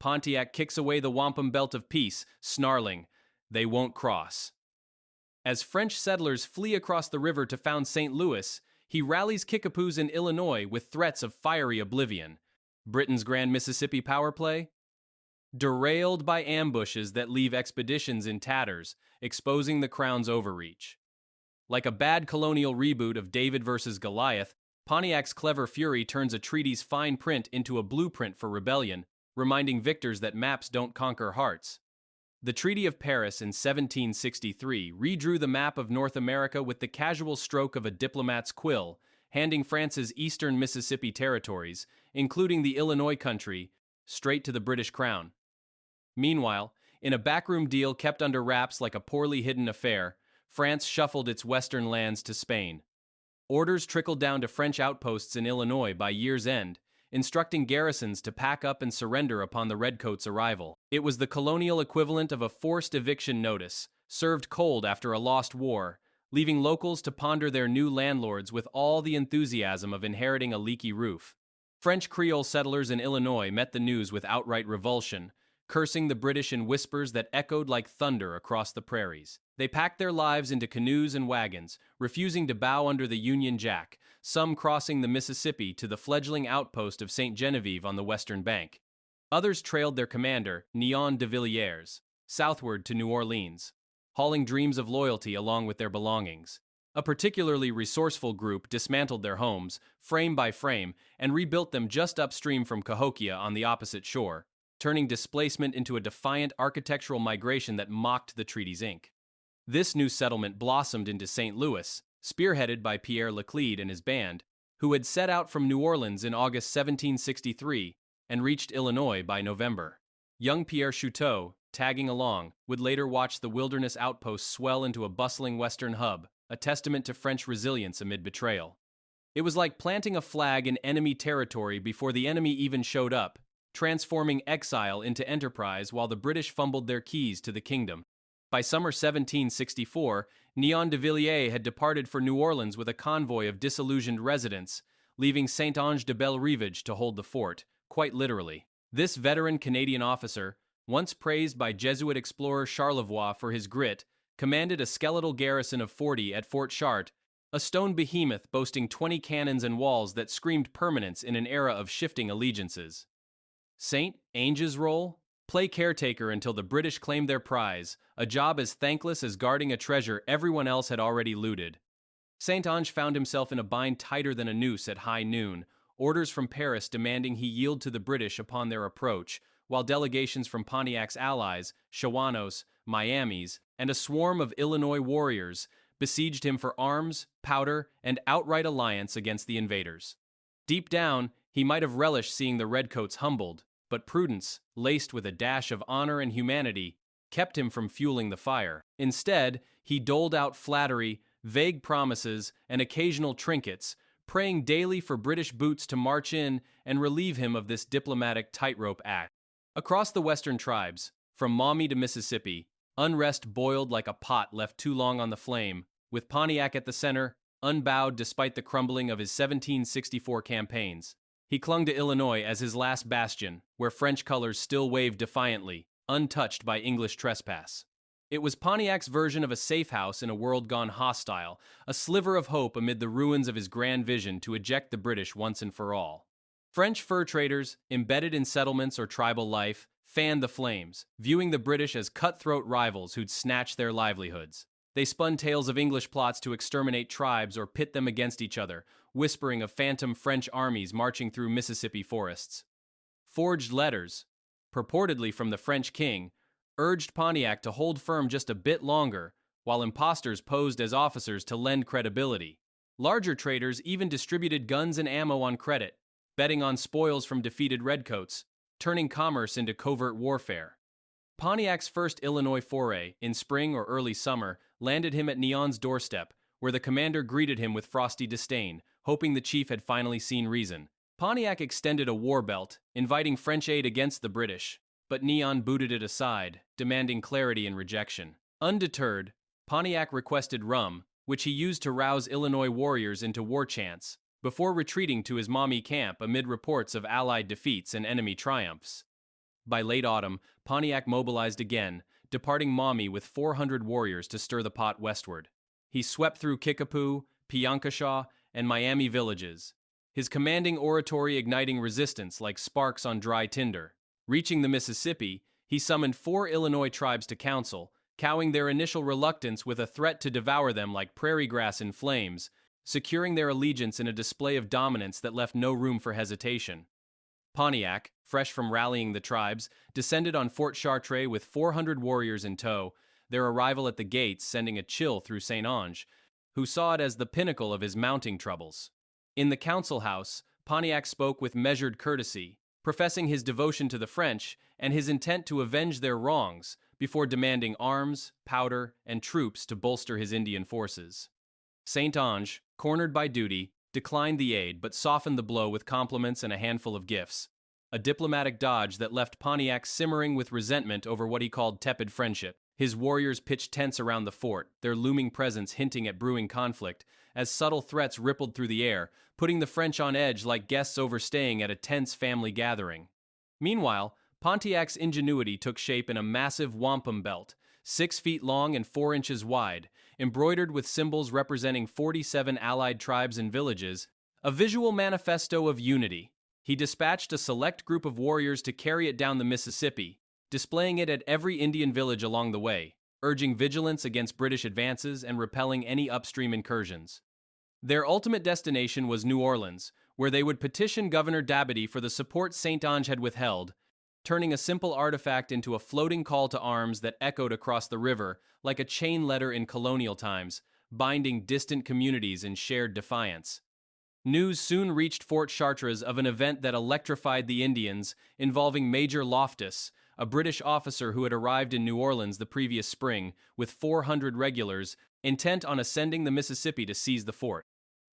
Pontiac kicks away the wampum belt of peace, snarling, "They won't cross." As French settlers flee across the river to found St. Louis, he rallies Kickapoos in Illinois with threats of fiery oblivion. Britain's grand Mississippi power play? Derailed by ambushes that leave expeditions in tatters, exposing the Crown's overreach. Like a bad colonial reboot of David versus Goliath, Pontiac's clever fury turns a treaty's fine print into a blueprint for rebellion, reminding victors that maps don't conquer hearts. The Treaty of Paris in 1763 redrew the map of North America with the casual stroke of a diplomat's quill, handing France's eastern Mississippi territories, including the Illinois country, straight to the British Crown. Meanwhile, in a backroom deal kept under wraps like a poorly hidden affair, France shuffled its western lands to Spain. Orders trickled down to French outposts in Illinois by year's end, instructing garrisons to pack up and surrender upon the redcoats' arrival. It was the colonial equivalent of a forced eviction notice, served cold after a lost war, leaving locals to ponder their new landlords with all the enthusiasm of inheriting a leaky roof. French Creole settlers in Illinois met the news with outright revulsion, cursing the British in whispers that echoed like thunder across the prairies. They packed their lives into canoes and wagons, refusing to bow under the Union Jack, some crossing the Mississippi to the fledgling outpost of St. Genevieve on the western bank. Others trailed their commander, Nion de Villiers, southward to New Orleans, hauling dreams of loyalty along with their belongings. A particularly resourceful group dismantled their homes, frame by frame, and rebuilt them just upstream from Cahokia on the opposite shore, turning displacement into a defiant architectural migration that mocked the treaty's ink. This new settlement blossomed into St. Louis, spearheaded by Pierre Laclede and his band, who had set out from New Orleans in August 1763 and reached Illinois by November. Young Pierre Chouteau, tagging along, would later watch the wilderness outpost swell into a bustling western hub, a testament to French resilience amid betrayal. It was like planting a flag in enemy territory before the enemy even showed up, transforming exile into enterprise while the British fumbled their keys to the kingdom. By summer 1764, Nion de Villiers had departed for New Orleans with a convoy of disillusioned residents, leaving Saint-Ange de Belle-Rivage to hold the fort, quite literally. This veteran Canadian officer, once praised by Jesuit explorer Charlevoix for his grit, commanded a skeletal garrison of 40 at Fort Chartres, a stone behemoth boasting 20 cannons and walls that screamed permanence in an era of shifting allegiances. St. Ange's role? Play caretaker until the British claimed their prize, a job as thankless as guarding a treasure everyone else had already looted. Saint-Ange found himself in a bind tighter than a noose at high noon, orders from Paris demanding he yield to the British upon their approach, while delegations from Pontiac's allies, Shawanos, Miamis, and a swarm of Illinois warriors besieged him for arms, powder, and outright alliance against the invaders. Deep down, he might have relished seeing the redcoats humbled, but prudence, laced with a dash of honor and humanity, kept him from fueling the fire. Instead, he doled out flattery, vague promises, and occasional trinkets, praying daily for British boots to march in and relieve him of this diplomatic tightrope act. Across the western tribes, from Maumee to Mississippi, unrest boiled like a pot left too long on the flame, with Pontiac at the center, unbowed despite the crumbling of his 1764 campaigns. He clung to Illinois as his last bastion, where French colors still waved defiantly, untouched by English trespass. It was Pontiac's version of a safe house in a world gone hostile, a sliver of hope amid the ruins of his grand vision to eject the British once and for all. French fur traders, embedded in settlements or tribal life, fanned the flames, viewing the British as cutthroat rivals who'd snatch their livelihoods. They spun tales of English plots to exterminate tribes or pit them against each other, whispering of phantom French armies marching through Mississippi forests. Forged letters, purportedly from the French king, urged Pontiac to hold firm just a bit longer, while impostors posed as officers to lend credibility. Larger traders even distributed guns and ammo on credit, betting on spoils from defeated redcoats, turning commerce into covert warfare. Pontiac's first Illinois foray, in spring or early summer, landed him at Nion's doorstep, where the commander greeted him with frosty disdain, hoping the chief had finally seen reason. Pontiac extended a war belt, inviting French aid against the British, but Nion booted it aside, demanding clarity and rejection. Undeterred, Pontiac requested rum, which he used to rouse Illinois warriors into war chants, before retreating to his Maumee camp amid reports of Allied defeats and enemy triumphs. By late autumn, Pontiac mobilized again, departing Maumee with 400 warriors to stir the pot westward. He swept through Kickapoo, Piankashaw, and Miami villages, his commanding oratory igniting resistance like sparks on dry tinder. Reaching the Mississippi, he summoned 4 Illinois tribes to council, cowing their initial reluctance with a threat to devour them like prairie grass in flames, securing their allegiance in a display of dominance that left no room for hesitation. Pontiac, fresh from rallying the tribes, descended on Fort Chartres with 400 warriors in tow, their arrival at the gates sending a chill through St. Ange, who saw it as the pinnacle of his mounting troubles. In the council house, Pontiac spoke with measured courtesy, professing his devotion to the French and his intent to avenge their wrongs, before demanding arms, powder, and troops to bolster his Indian forces. St. Ange, cornered by duty, declined the aid but softened the blow with compliments and a handful of gifts, a diplomatic dodge that left Pontiac simmering with resentment over what he called tepid friendship. His warriors pitched tents around the fort, their looming presence hinting at brewing conflict, as subtle threats rippled through the air, putting the French on edge like guests overstaying at a tense family gathering. Meanwhile, Pontiac's ingenuity took shape in a massive wampum belt, 6 feet long and 4 inches wide, embroidered with symbols representing 47 allied tribes and villages, a visual manifesto of unity. He dispatched a select group of warriors to carry it down the Mississippi, displaying it at every Indian village along the way, urging vigilance against British advances and repelling any upstream incursions. Their ultimate destination was New Orleans, where they would petition Governor Dabadie for the support St. Ange had withheld, turning a simple artifact into a floating call to arms that echoed across the river like a chain letter in colonial times, binding distant communities in shared defiance. News soon reached Fort Chartres of an event that electrified the Indians, involving Major Loftus, a British officer who had arrived in New Orleans the previous spring with 400 regulars, intent on ascending the Mississippi to seize the fort.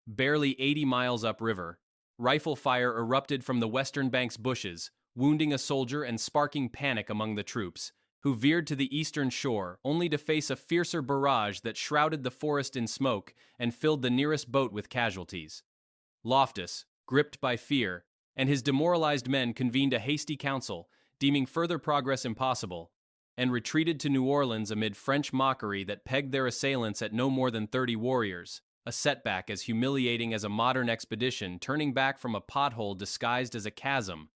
Barely 80 miles upriver, rifle fire erupted from the western bank's bushes, wounding a soldier and sparking panic among the troops, who veered to the eastern shore only to face a fiercer barrage that shrouded the forest in smoke and filled the nearest boat with casualties. Loftus, gripped by fear, and his demoralized men convened a hasty council, deeming further progress impossible, and retreated to New Orleans amid French mockery that pegged their assailants at no more than 30 warriors, a setback as humiliating as a modern expedition turning back from a pothole disguised as a chasm.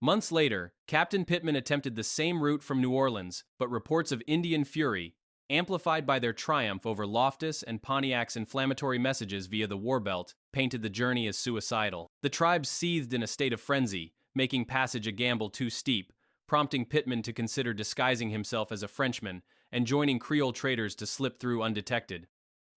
Months later, Captain Pittman attempted the same route from New Orleans, but reports of Indian fury, amplified by their triumph over Loftus and Pontiac's inflammatory messages via the war belt, painted the journey as suicidal. The tribes seethed in a state of frenzy, making passage a gamble too steep, prompting Pittman to consider disguising himself as a Frenchman and joining Creole traders to slip through undetected.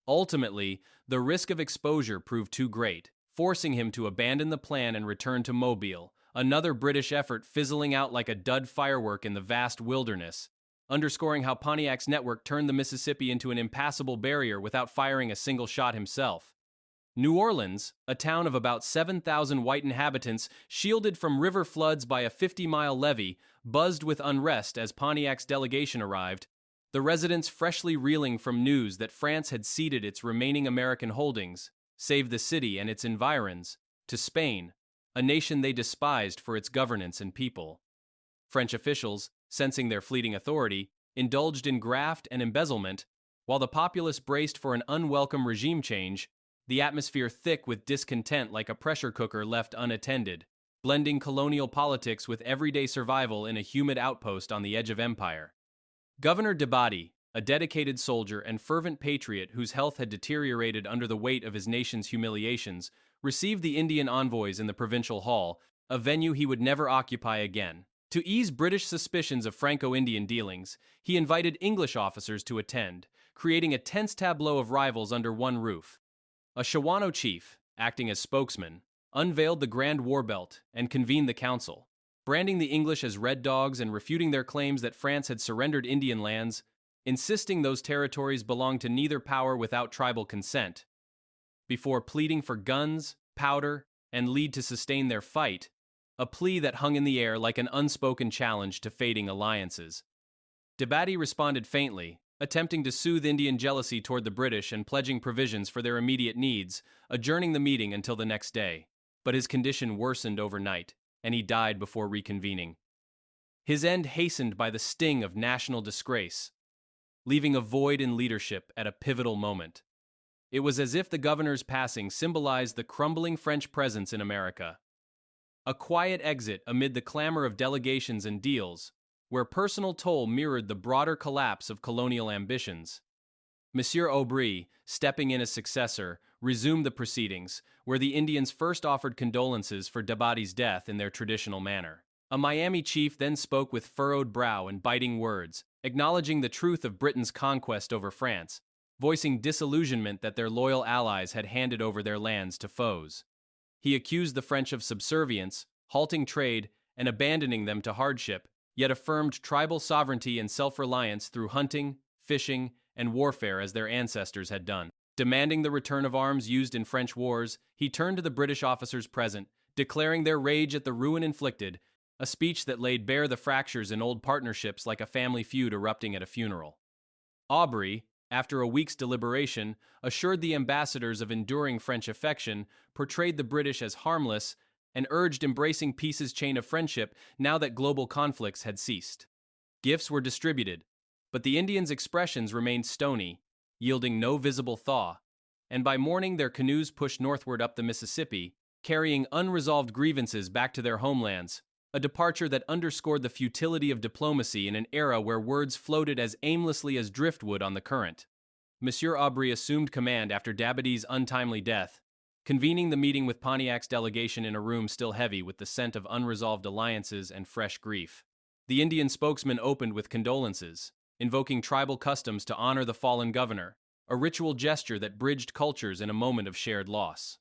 Ultimately, the risk of exposure proved too great, forcing him to abandon the plan and return to Mobile, another British effort fizzling out like a dud firework in the vast wilderness, underscoring how Pontiac's network turned the Mississippi into an impassable barrier without firing a single shot himself. New Orleans, a town of about 7,000 white inhabitants shielded from river floods by a 50-mile levee, buzzed with unrest as Pontiac's delegation arrived, the residents freshly reeling from news that France had ceded its remaining American holdings, save the city and its environs, to Spain, a nation they despised for its governance and people. French officials, sensing their fleeting authority, indulged in graft and embezzlement, while the populace braced for an unwelcome regime change, the atmosphere thick with discontent like a pressure cooker left unattended, blending colonial politics with everyday survival in a humid outpost on the edge of empire. Governor Dabadie, a dedicated soldier and fervent patriot whose health had deteriorated under the weight of his nation's humiliations, received the Indian envoys in the provincial hall, a venue he would never occupy again. To ease British suspicions of Franco-Indian dealings, he invited English officers to attend, creating a tense tableau of rivals under one roof. A Shawano chief, acting as spokesman, unveiled the Grand War Belt and convened the council, branding the English as red dogs and refuting their claims that France had surrendered Indian lands, insisting those territories belonged to neither power without tribal consent. Before pleading for guns, powder, and lead to sustain their fight, a plea that hung in the air like an unspoken challenge to fading alliances. Dabadie responded faintly, attempting to soothe Indian jealousy toward the British and pledging provisions for their immediate needs, adjourning the meeting until the next day. But his condition worsened overnight, and he died before reconvening. his end hastened by the sting of national disgrace, leaving a void in leadership at a pivotal moment. It was as if the governor's passing symbolized the crumbling French presence in America. A quiet exit amid the clamor of delegations and deals, where personal toll mirrored the broader collapse of colonial ambitions. Monsieur Aubry, stepping in as successor, resumed the proceedings, where the Indians first offered condolences for Dabadi's death in their traditional manner. A Miami chief then spoke with furrowed brow and biting words, acknowledging the truth of Britain's conquest over France, voicing disillusionment that their loyal allies had handed over their lands to foes. He accused the French of subservience, halting trade, and abandoning them to hardship, yet affirmed tribal sovereignty and self-reliance through hunting, fishing, and warfare as their ancestors had done. Demanding the return of arms used in French wars, he turned to the British officers present, declaring their rage at the ruin inflicted, a speech that laid bare the fractures in old partnerships like a family feud erupting at a funeral. Aubry, after a week's deliberation, assured the ambassadors of enduring French affection, portrayed the British as harmless, and urged embracing peace's chain of friendship now that global conflicts had ceased. Gifts were distributed, but the Indians' expressions remained stony, yielding no visible thaw, and by morning their canoes pushed northward up the Mississippi, carrying unresolved grievances back to their homelands, a departure that underscored the futility of diplomacy in an era where words floated as aimlessly as driftwood on the current. Monsieur Aubry assumed command after Dabadi's untimely death, convening the meeting with Pontiac's delegation in a room still heavy with the scent of unresolved alliances and fresh grief. The Indian spokesman opened with condolences, invoking tribal customs to honor the fallen governor, a ritual gesture that bridged cultures in a moment of shared loss.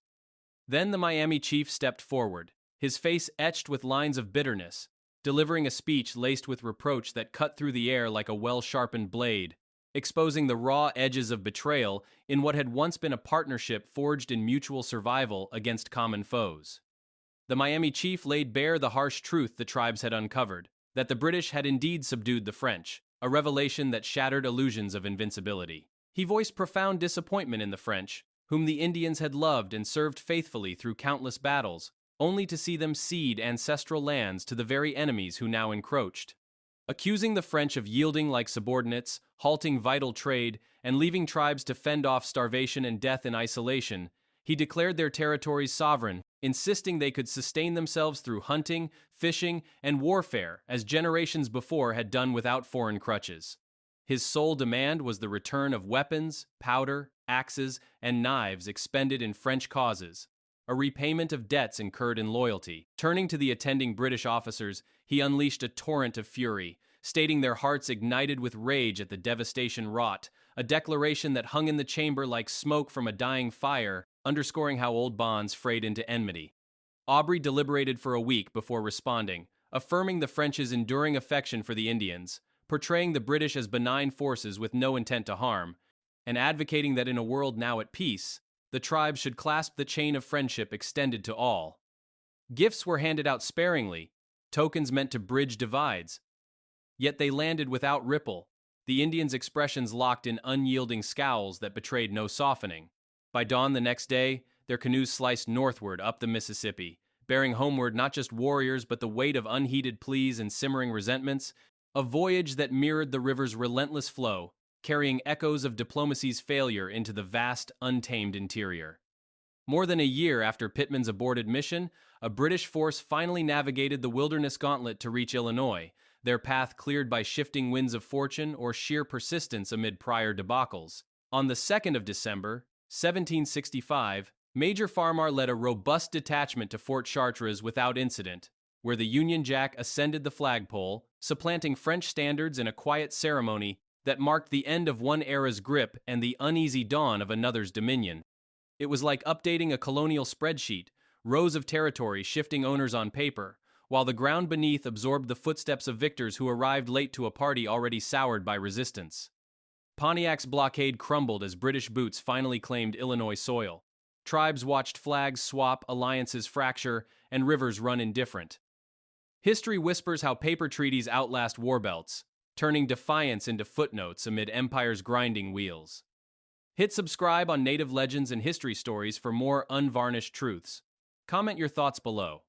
Then the Miami chief stepped forward, his face etched with lines of bitterness, delivering a speech laced with reproach that cut through the air like a well-sharpened blade, exposing the raw edges of betrayal in what had once been a partnership forged in mutual survival against common foes. The Miami chief laid bare the harsh truth the tribes had uncovered, that the British had indeed subdued the French, a revelation that shattered illusions of invincibility. He voiced profound disappointment in the French, whom the Indians had loved and served faithfully through countless battles, only to see them cede ancestral lands to the very enemies who now encroached. Accusing the French of yielding like subordinates, halting vital trade, and leaving tribes to fend off starvation and death in isolation, he declared their territories sovereign, insisting they could sustain themselves through hunting, fishing, and warfare as generations before had done without foreign crutches. His sole demand was the return of weapons, powder, axes, and knives expended in French causes, a repayment of debts incurred in loyalty. Turning to the attending British officers, he unleashed a torrent of fury, stating their hearts ignited with rage at the devastation wrought, a declaration that hung in the chamber like smoke from a dying fire, underscoring how old bonds frayed into enmity. Aubry deliberated for a week before responding, affirming the French's enduring affection for the Indians, portraying the British as benign forces with no intent to harm, and advocating that in a world now at peace, the tribes should clasp the chain of friendship extended to all. Gifts were handed out sparingly, tokens meant to bridge divides. Yet they landed without ripple, the Indians' expressions locked in unyielding scowls that betrayed no softening. By dawn the next day, their canoes sliced northward up the Mississippi, bearing homeward not just warriors but the weight of unheeded pleas and simmering resentments, a voyage that mirrored the river's relentless flow, carrying echoes of diplomacy's failure into the vast, untamed interior. More than a year after Pittman's aborted mission, a British force finally navigated the wilderness gauntlet to reach Illinois, their path cleared by shifting winds of fortune or sheer persistence amid prior debacles. On the 2nd of December, 1765, Major Farmar led a robust detachment to Fort Chartres without incident, where the Union Jack ascended the flagpole, supplanting French standards in a quiet ceremony that marked the end of one era's grip and the uneasy dawn of another's dominion. It was like updating a colonial spreadsheet, rows of territory shifting owners on paper, while the ground beneath absorbed the footsteps of victors who arrived late to a party already soured by resistance. Pontiac's blockade crumbled as British boots finally claimed Illinois soil. Tribes watched flags swap, alliances fracture, and rivers run indifferent. History whispers how paper treaties outlast war belts, turning defiance into footnotes amid empire's grinding wheels. Hit subscribe on native legends and history stories for more unvarnished truths. Comment your thoughts below.